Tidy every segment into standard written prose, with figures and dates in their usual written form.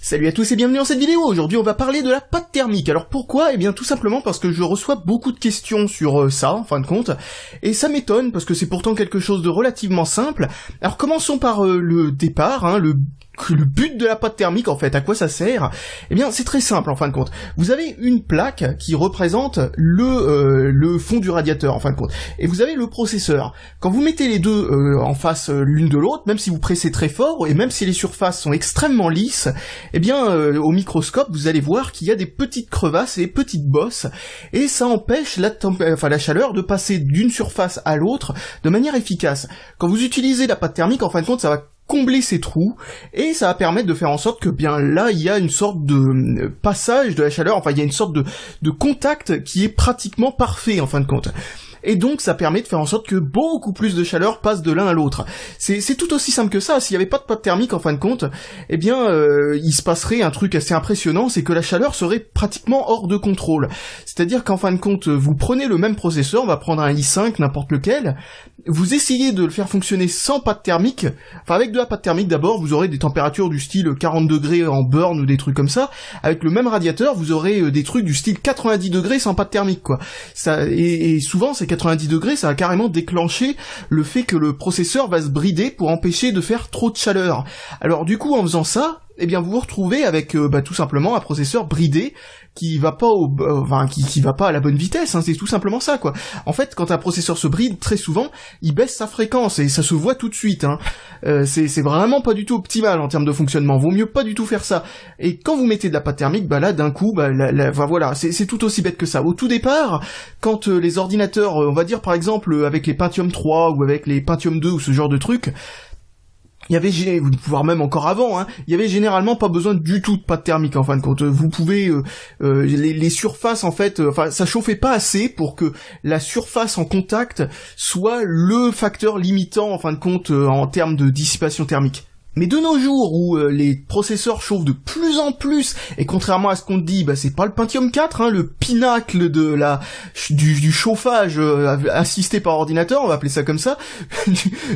Salut à tous et bienvenue dans cette vidéo. Aujourd'hui on va parler de la pâte thermique. Alors pourquoi ? Eh bien tout simplement parce que je reçois beaucoup de questions sur ça en fin de compte, et ça m'étonne parce que c'est pourtant quelque chose de relativement simple. Alors commençons par le départ, le but de la pâte thermique en fait, à quoi ça sert ? Eh bien c'est très simple en fin de compte. Vous avez une plaque qui représente le fond du radiateur en fin de compte, et vous avez le processeur. Quand vous mettez les deux en face l'une de l'autre, même si vous pressez très fort, et même si les surfaces sont extrêmement lisses, eh bien au microscope vous allez voir qu'il y a des petites crevasses et des petites bosses, et ça empêche la chaleur de passer d'une surface à l'autre de manière efficace. Quand vous utilisez la pâte thermique, en fin de compte, ça va combler ces trous, et ça va permettre de faire en sorte que bien là il y a une sorte de passage de la chaleur, enfin il y a une sorte de contact qui est pratiquement parfait en fin de compte. Et donc ça permet de faire en sorte que beaucoup plus de chaleur passe de l'un à l'autre. C'est tout aussi simple que ça. S'il n'y avait pas de pâte thermique en fin de compte, eh bien il se passerait un truc assez impressionnant, c'est que la chaleur serait pratiquement hors de contrôle. C'est-à-dire qu'en fin de compte, vous prenez le même processeur, on va prendre un i5, n'importe lequel, vous essayez de le faire fonctionner sans pâte thermique, enfin avec de la pâte thermique d'abord, vous aurez des températures du style 40 degrés en burn ou des trucs comme ça. Avec le même radiateur, vous aurez des trucs du style 90 degrés sans pâte thermique, quoi. Ça, et souvent c'est 90 degrés, ça va carrément déclencher le fait que le processeur va se brider pour empêcher de faire trop de chaleur. Alors du coup, en faisant ça, eh bien vous vous retrouvez avec tout simplement un processeur bridé qui va pas qui va pas à la bonne vitesse, c'est tout simplement ça, quoi. En fait, quand un processeur se bride, très souvent, il baisse sa fréquence, et ça se voit tout de suite, c'est vraiment pas du tout optimal en termes de fonctionnement, vaut mieux pas du tout faire ça. Et quand vous mettez de la pâte thermique, là, d'un coup, voilà, c'est tout aussi bête que ça. Au tout départ, quand les ordinateurs, on va dire par exemple, avec les Pentium 3, ou avec les Pentium 2, ou ce genre de trucs, il y avait, voire même encore avant, il y avait généralement pas besoin du tout de pâte thermique en fin de compte. Vous pouvez, les surfaces en fait, ça chauffait pas assez pour que la surface en contact soit le facteur limitant en fin de compte en termes de dissipation thermique. Mais de nos jours, où les processeurs chauffent de plus en plus, et contrairement à ce qu'on dit, c'est pas le Pentium 4, le pinacle de du chauffage assisté par ordinateur, on va appeler ça comme ça,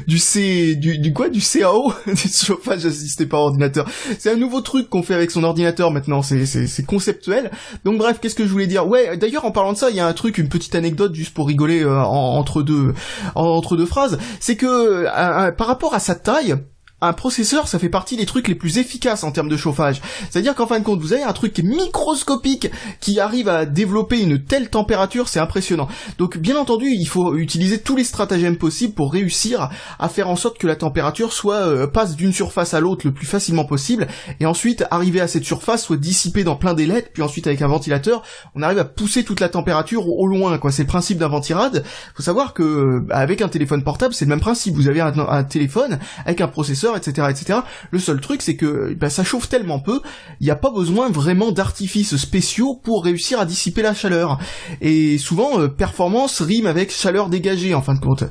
du CAO, du chauffage assisté par ordinateur. C'est un nouveau truc qu'on fait avec son ordinateur maintenant, c'est conceptuel. Donc bref, qu'est-ce que je voulais dire ? Ouais, d'ailleurs en parlant de ça, il y a un truc, une petite anecdote juste pour rigoler entre deux phrases, c'est que par rapport à sa taille, un processeur, ça fait partie des trucs les plus efficaces en termes de chauffage. C'est-à-dire qu'en fin de compte, vous avez un truc microscopique qui arrive à développer une telle température, c'est impressionnant. Donc, bien entendu, il faut utiliser tous les stratagèmes possibles pour réussir à faire en sorte que la température passe d'une surface à l'autre le plus facilement possible, et ensuite, arriver à cette surface, soit dissipée dans plein d'ailettes, puis ensuite, avec un ventilateur, on arrive à pousser toute la température au loin, quoi. C'est le principe d'un ventirad. Faut savoir que, avec un téléphone portable, c'est le même principe. Vous avez un téléphone avec un processeur, etc. Le seul truc, c'est que ça chauffe tellement peu, il n'y a pas besoin vraiment d'artifices spéciaux pour réussir à dissiper la chaleur. Et souvent, performance rime avec chaleur dégagée, en fin de compte.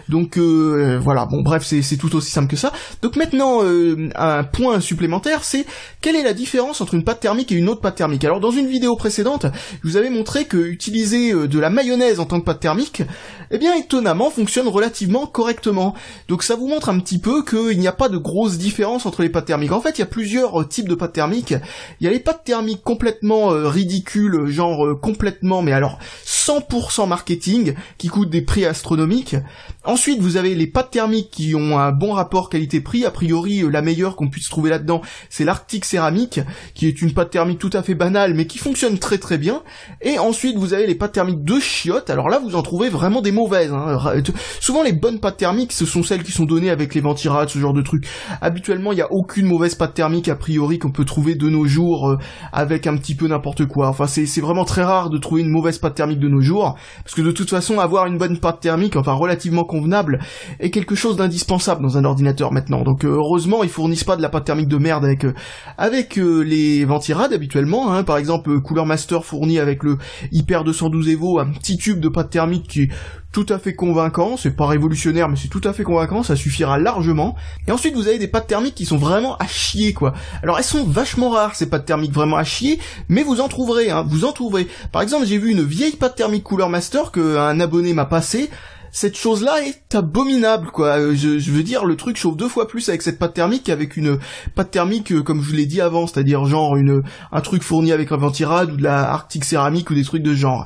Donc voilà, bon bref, c'est tout aussi simple que ça. Donc maintenant, un point supplémentaire, c'est quelle est la différence entre une pâte thermique et une autre pâte thermique. Alors dans une vidéo précédente, je vous avais montré que utiliser de la mayonnaise en tant que pâte thermique, eh bien étonnamment fonctionne relativement correctement. Donc ça vous montre un petit peu qu'il n'y a pas de grosse différence entre les pâtes thermiques. En fait, il y a plusieurs types de pâtes thermiques. Il y a les pâtes thermiques complètement ridicules, genre complètement, mais alors 100% marketing, qui coûtent des prix astronomiques. Ensuite, vous avez les pâtes thermiques qui ont un bon rapport qualité-prix. A priori, la meilleure qu'on puisse trouver là-dedans, c'est l'Arctic Céramique, qui est une pâte thermique tout à fait banale, mais qui fonctionne très très bien. Et ensuite, vous avez les pâtes thermiques de chiottes. Alors là, vous en trouvez vraiment des mauvaises. Souvent, les bonnes pâtes thermiques, ce sont celles qui sont données avec les ventirades, ce genre de trucs. Habituellement, il n'y a aucune mauvaise pâte thermique, a priori, qu'on peut trouver de nos jours, avec un petit peu n'importe quoi. Enfin, c'est vraiment très rare de trouver une mauvaise pâte thermique de nos jours, parce que de toute façon, avoir une bonne pâte thermique, enfin relativement convenable, est quelque chose d'indispensable dans un ordinateur maintenant. Donc heureusement, ils fournissent pas de la pâte thermique de merde avec les ventirades habituellement. Par exemple, Cooler Master fournit avec le Hyper 212 Evo un petit tube de pâte thermique qui est tout à fait convaincant, c'est pas révolutionnaire mais c'est tout à fait convaincant, ça suffira largement. Et ensuite vous avez des pâtes thermiques qui sont vraiment à chier, quoi. Alors elles sont vachement rares ces pâtes thermiques vraiment à chier, mais vous en trouverez, vous en trouverez. Par exemple, j'ai vu une vieille pâte thermique Cooler Master que un abonné m'a passée. cette chose-là est abominable, quoi. Je veux dire, le truc chauffe 2 fois plus avec cette pâte thermique qu'avec une pâte thermique, comme je vous l'ai dit avant, c'est-à-dire genre un truc fourni avec un ventirad ou de la Arctic céramique ou des trucs de ce genre.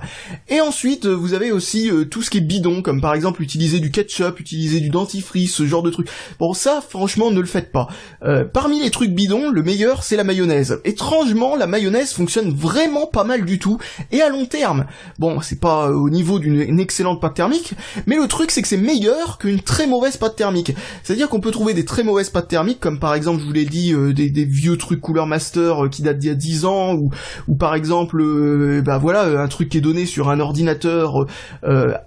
Et ensuite, vous avez aussi tout ce qui est bidon, comme par exemple utiliser du ketchup, utiliser du dentifrice, ce genre de trucs. Bon, ça, franchement, ne le faites pas. Parmi les trucs bidons, le meilleur, c'est la mayonnaise. Étrangement, la mayonnaise fonctionne vraiment pas mal du tout, et à long terme. Bon, c'est pas au niveau d'une excellente pâte thermique, mais le truc, c'est que c'est meilleur qu'une très mauvaise pâte thermique. C'est-à-dire qu'on peut trouver des très mauvaises pâtes thermiques, comme par exemple, je vous l'ai dit, des vieux trucs Cooler Master qui datent d'il y a 10 ans, ou par exemple, un truc qui est donné sur un ordinateur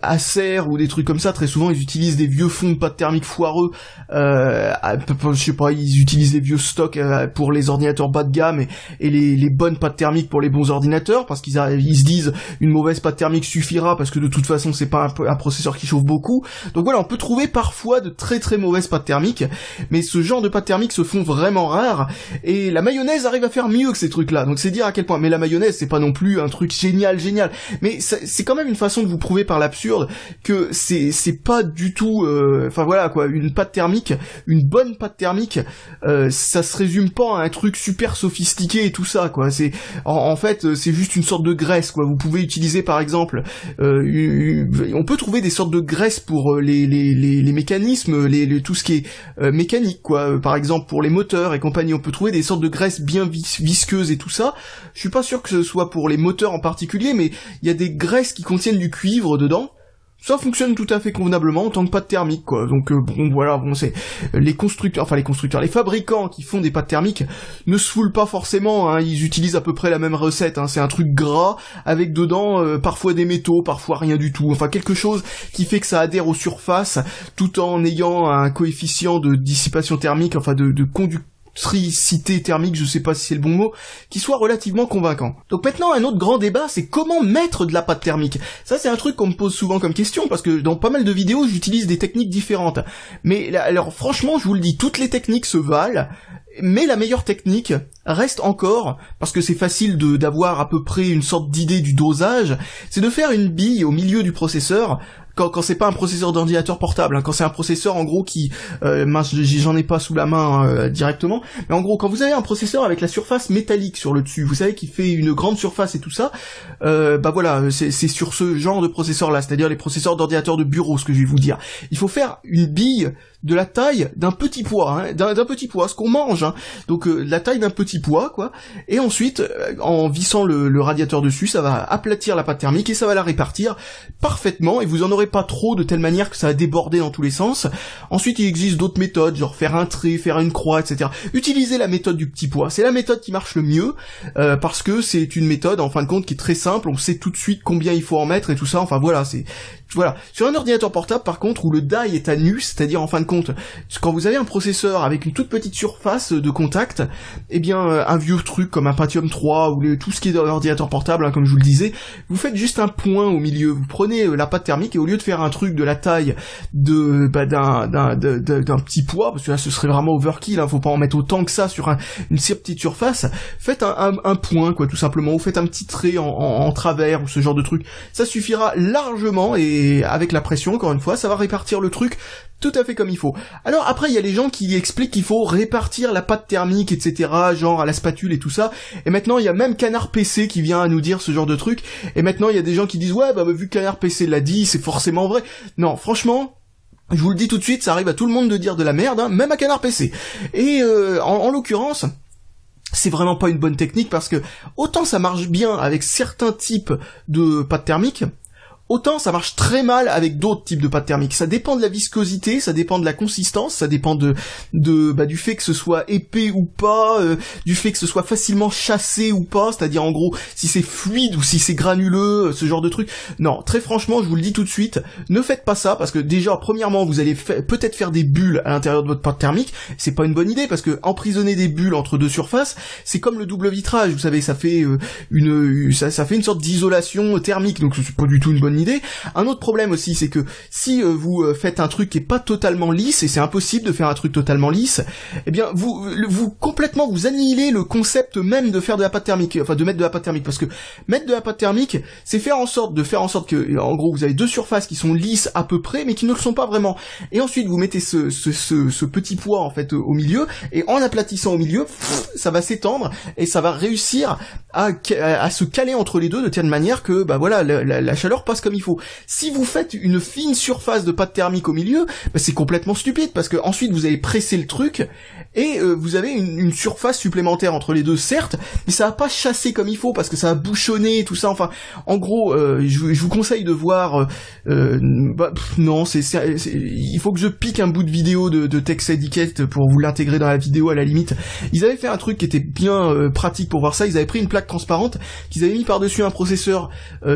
Acer, ou des trucs comme ça. Très souvent, ils utilisent des vieux fonds de pâte thermique foireux, je sais pas, ils utilisent des vieux stocks pour les ordinateurs bas de gamme, et les bonnes pâtes thermiques pour les bons ordinateurs, parce qu'ils se disent une mauvaise pâte thermique suffira, parce que de toute façon c'est pas un processeur qui chauffe beaucoup. Donc voilà, on peut trouver parfois de très très mauvaises pâtes thermiques, mais ce genre de pâtes thermiques se font vraiment rares, et la mayonnaise arrive à faire mieux que ces trucs là, donc c'est dire à quel point. Mais la mayonnaise, c'est pas non plus un truc génial, mais c'est quand même une façon de vous prouver par l'absurde que c'est pas du tout, une pâte thermique, une bonne pâte thermique, ça se résume pas à un truc super sophistiqué et tout ça, quoi. C'est en fait, c'est juste une sorte de graisse, quoi. Vous pouvez utiliser par exemple, on peut trouver des sortes de graisses pour les mécanismes, tout ce qui est mécanique, quoi. Par exemple pour les moteurs et compagnie, on peut trouver des sortes de graisses bien visqueuses et tout ça. Je suis pas sûr que ce soit pour les moteurs en particulier, mais il y a des graisses qui contiennent du cuivre dedans. Ça fonctionne tout à fait convenablement en tant que pâte thermique, quoi. Donc c'est les fabricants qui font des pâtes thermiques ne se foulent pas forcément, hein, ils utilisent à peu près la même recette, hein. C'est un truc gras avec dedans parfois des métaux, parfois rien du tout. Enfin quelque chose qui fait que ça adhère aux surfaces tout en ayant un coefficient de dissipation thermique, enfin de conductricité thermique, je sais pas si c'est le bon mot, qui soit relativement convaincant. Donc maintenant, un autre grand débat, c'est comment mettre de la pâte thermique. Ça, c'est un truc qu'on me pose souvent comme question, parce que dans pas mal de vidéos, j'utilise des techniques différentes. Mais alors, franchement, je vous le dis, toutes les techniques se valent, mais la meilleure technique reste encore, parce que c'est facile d'avoir à peu près une sorte d'idée du dosage, c'est de faire une bille au milieu du processeur, quand c'est pas un processeur d'ordinateur portable, hein, quand c'est un processeur en gros qui, j'en ai pas sous la main directement, mais en gros quand vous avez un processeur avec la surface métallique sur le dessus, vous savez qu'il fait une grande surface et tout ça, c'est sur ce genre de processeur là, c'est-à-dire les processeurs d'ordinateur de bureau, ce que je vais vous dire. Il faut faire une bille de la taille d'un petit pois, hein, d'un petit pois, ce qu'on mange, hein. Donc la taille d'un petit pois, quoi. Et ensuite, en vissant le radiateur dessus, ça va aplatir la pâte thermique et ça va la répartir parfaitement. Et vous en aurez pas trop de telle manière que ça va déborder dans tous les sens. Ensuite, il existe d'autres méthodes, genre faire un trait, faire une croix, etc. Utilisez la méthode du petit pois. C'est la méthode qui marche le mieux parce que c'est une méthode, en fin de compte, qui est très simple. On sait tout de suite combien il faut en mettre et tout ça. Enfin voilà, sur un ordinateur portable, par contre, où le die est à nu, c'est-à-dire en fin de compte, quand vous avez un processeur avec une toute petite surface de contact, eh bien, un vieux truc comme un Pentium 3 ou tout ce qui est dans l'ordinateur portable, hein, comme je vous le disais, vous faites juste un point au milieu. Vous prenez la pâte thermique et au lieu de faire un truc de la taille d'un petit pois, parce que là, ce serait vraiment overkill, hein, faut pas en mettre autant que ça sur une si petite surface, faites un point, quoi, tout simplement, ou faites un petit trait en travers, ou ce genre de truc. Ça suffira largement, et avec la pression, encore une fois, ça va répartir le truc tout à fait comme il faut. Alors après, il y a les gens qui expliquent qu'il faut répartir la pâte thermique, etc., genre à la spatule et tout ça, et maintenant il y a même Canard PC qui vient à nous dire ce genre de truc, et maintenant il y a des gens qui disent ouais, vu que Canard PC l'a dit, c'est forcément vrai. Non, franchement, je vous le dis tout de suite, ça arrive à tout le monde de dire de la merde, hein, même à Canard PC. Et en l'occurrence, c'est vraiment pas une bonne technique, parce que autant ça marche bien avec certains types de pâte thermique, autant ça marche très mal avec d'autres types de pâte thermique. Ça dépend de la viscosité, ça dépend de la consistance, ça dépend du fait que ce soit épais ou pas, du fait que ce soit facilement chassé ou pas, c'est-à-dire en gros si c'est fluide ou si c'est granuleux, ce genre de truc. Non, très franchement, je vous le dis tout de suite, ne faites pas ça, parce que déjà, premièrement, vous allez peut-être faire des bulles à l'intérieur de votre pâte thermique. C'est pas une bonne idée, parce que emprisonner des bulles entre deux surfaces, c'est comme le double vitrage, vous savez, ça fait une sorte d'isolation thermique, donc c'est pas du tout une bonne bonne idée. Un autre problème aussi, c'est que si vous faites un truc qui est pas totalement lisse, et c'est impossible de faire un truc totalement lisse, eh bien vous complètement vous annihilez le concept même de faire de la pâte thermique, enfin de mettre de la pâte thermique, parce que mettre de la pâte thermique, c'est faire en sorte que, en gros, vous avez deux surfaces qui sont lisses à peu près, mais qui ne le sont pas vraiment. Et ensuite, vous mettez ce petit poids en fait au milieu, et en aplatissant au milieu, ça va s'étendre et ça va réussir à se caler entre les deux de telle manière que bah voilà la chaleur passe comme il faut. Si vous faites une fine surface de pâte thermique au milieu, bah, c'est complètement stupide parce que ensuite vous allez presser le truc et vous avez une surface supplémentaire entre les deux certes, mais ça va pas chasser comme il faut parce que ça va bouchonner tout ça. Enfin, en gros, je vous conseille de voir. Non, il faut que je pique un bout de vidéo de TechSideCast pour vous l'intégrer dans la vidéo à la limite. Ils avaient fait un truc qui était bien pratique pour voir ça. Ils avaient pris une plaque transparente qu'ils avaient mis par-dessus un processeur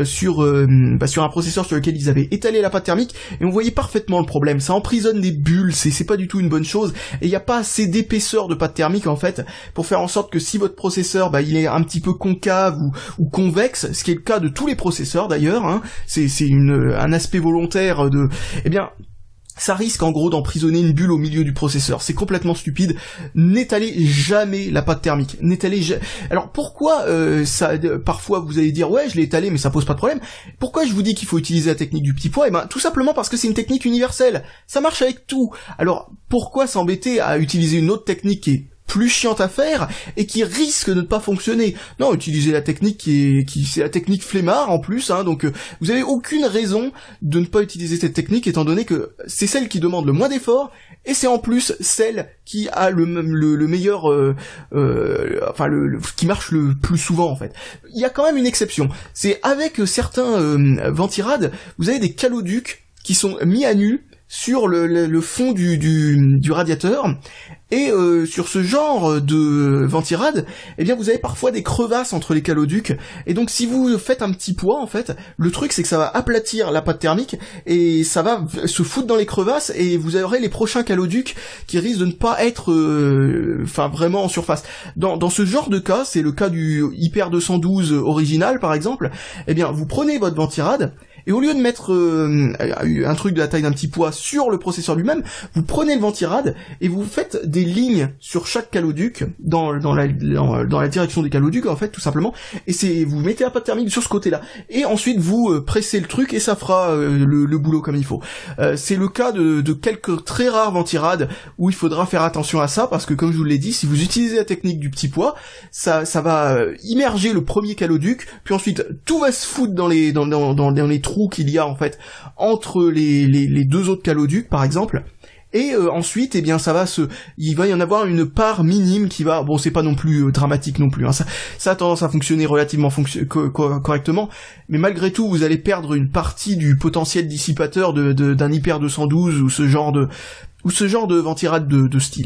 sur un processeur sur lequel ils avaient étalé la pâte thermique et on voyait parfaitement le problème. Ça emprisonne des bulles, c'est pas du tout une bonne chose et il n'y a pas assez d'épaisseur de pâte thermique en fait pour faire en sorte que si votre processeur il est un petit peu concave ou convexe, ce qui est le cas de tous les processeurs d'ailleurs, hein, c'est un aspect volontaire de, eh bien ça risque en gros d'emprisonner une bulle au milieu du processeur. C'est complètement stupide. N'étalez jamais la pâte thermique. Alors pourquoi parfois vous allez dire ouais je l'ai étalé mais ça pose pas de problème. Pourquoi je vous dis qu'il faut utiliser la technique du petit poids ? Eh ben tout simplement parce que c'est une technique universelle. Ça marche avec tout. Alors pourquoi s'embêter à utiliser une autre technique qui est plus chiante à faire et qui risque de ne pas fonctionner. Non, utilisez la technique c'est la technique flemmard en plus, hein, donc vous avez aucune raison de ne pas utiliser cette technique étant donné que c'est celle qui demande le moins d'efforts et c'est en plus celle qui a le meilleur qui marche le plus souvent en fait. Il y a quand même une exception. C'est avec certains ventirades, vous avez des caloducs qui sont mis à nu sur le fond du radiateur et sur ce genre de ventirade, eh bien vous avez parfois des crevasses entre les caloducs et donc si vous faites un petit poids en fait, le truc c'est que ça va aplatir la pâte thermique et ça va se foutre dans les crevasses et vous aurez les prochains caloducs qui risquent de ne pas être vraiment en surface. Dans ce genre de cas, c'est le cas du Hyper 212 original par exemple, eh bien vous prenez votre ventirade et au lieu de mettre un truc de la taille d'un petit pois sur le processeur lui-même, vous prenez le ventirade et vous faites des lignes sur chaque caloduc dans la direction des caloducs en fait tout simplement. Et vous mettez la pâte thermique sur ce côté-là et ensuite vous pressez le truc et ça fera le boulot comme il faut. C'est le cas de quelques très rares ventirades où il faudra faire attention à ça parce que comme je vous l'ai dit, si vous utilisez la technique du petit pois, ça va immerger le premier caloduc, puis ensuite tout va se foutre dans les trous qu'il y a en fait entre les deux autres caloducs par exemple et ensuite eh bien il va y en avoir une part minime qui va, bon c'est pas non plus dramatique non plus hein, ça a tendance à fonctionner relativement correctement, mais malgré tout vous allez perdre une partie du potentiel dissipateur d'un Hyper 212 ou ce genre de ventirade de style.